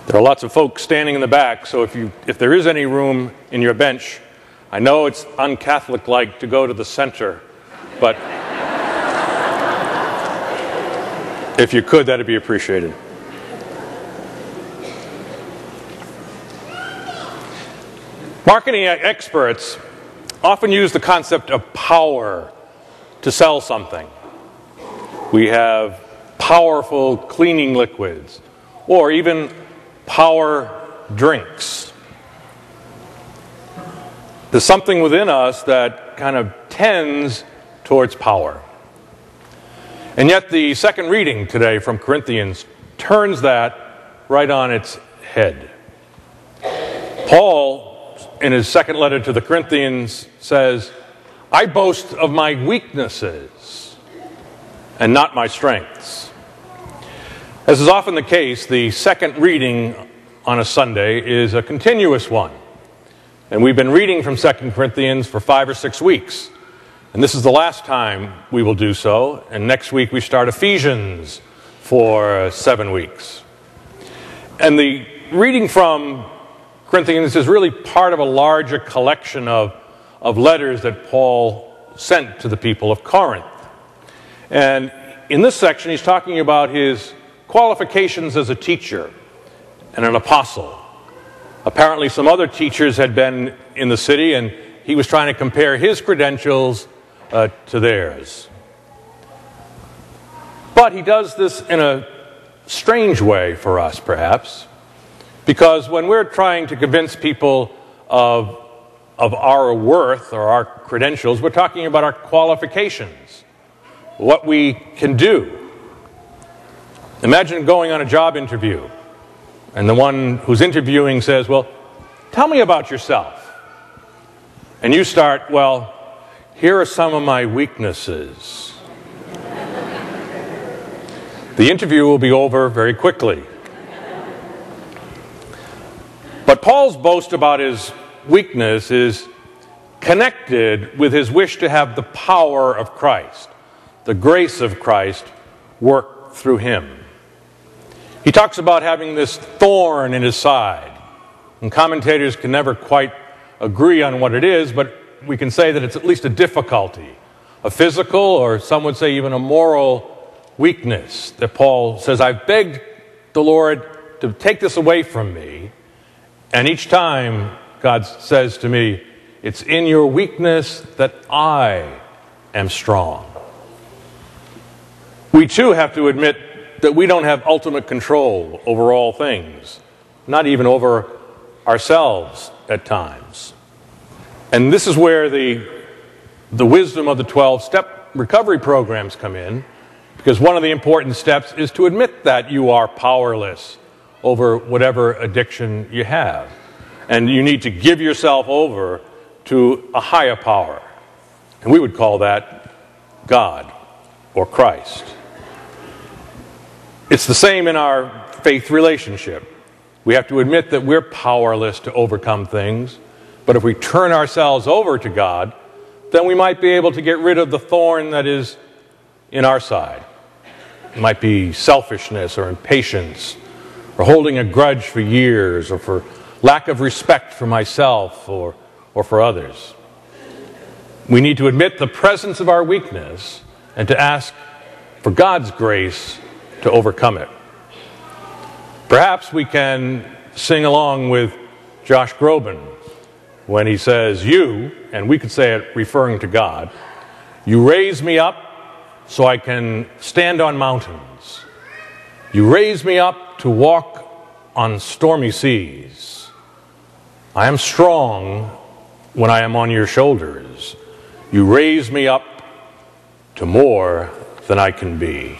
There are lots of folks standing in the back, so if there is any room in your bench, I know it's un-Catholic-like to go to the center, but if you could, that'd be appreciated. Marketing experts often use the concept of power to sell something. We have powerful cleaning liquids, or even power drinks. There's something within us that kind of tends towards power. And yet the second reading today from Corinthians turns that right on its head. Paul, in his second letter to the Corinthians, says, I boast of my weaknesses and not my strengths. As is often the case, the second reading on a Sunday is a continuous one. And we've been reading from 2 Corinthians for 5 or 6 weeks. And this is the last time we will do so. And next week we start Ephesians for 7 weeks. And the reading from Corinthians is really part of a larger collection of letters that Paul sent to the people of Corinth. And in this section he's talking about his qualifications as a teacher and an apostle. Apparently some other teachers had been in the city, and he was trying to compare his credentials to theirs. But he does this in a strange way for us, perhaps, because when we're trying to convince people of our worth or our credentials, we're talking about our qualifications, what we can do. Imagine going on a job interview, and the one who's interviewing says, well, tell me about yourself. And you start, well, here are some of my weaknesses. The interview will be over very quickly. But Paul's boast about his weakness is connected with his wish to have the power of Christ, the grace of Christ, work through him. He talks about having this thorn in his side. And commentators can never quite agree on what it is, but we can say that it's at least a difficulty, a physical, or some would say even a moral weakness that Paul says, I've begged the Lord to take this away from me, and each time God says to me, it's in your weakness that I am strong. We too have to admit that we don't have ultimate control over all things, not even over ourselves at times. And this is where the wisdom of the 12-step recovery programs come in, because one of the important steps is to admit that you are powerless over whatever addiction you have. And you need to give yourself over to a higher power. And we would call that God or Christ. It's the same in our faith relationship. We have to admit that we're powerless to overcome things, but if we turn ourselves over to God, then we might be able to get rid of the thorn that is in our side. It might be selfishness or impatience, or holding a grudge for years, or for lack of respect for myself or for others. We need to admit the presence of our weakness and to ask for God's grace to overcome it. Perhaps we can sing along with Josh Groban when he says, you, and we could say it referring to God, you raise me up so I can stand on mountains. You raise me up to walk on stormy seas. I am strong when I am on your shoulders. You raise me up to more than I can be.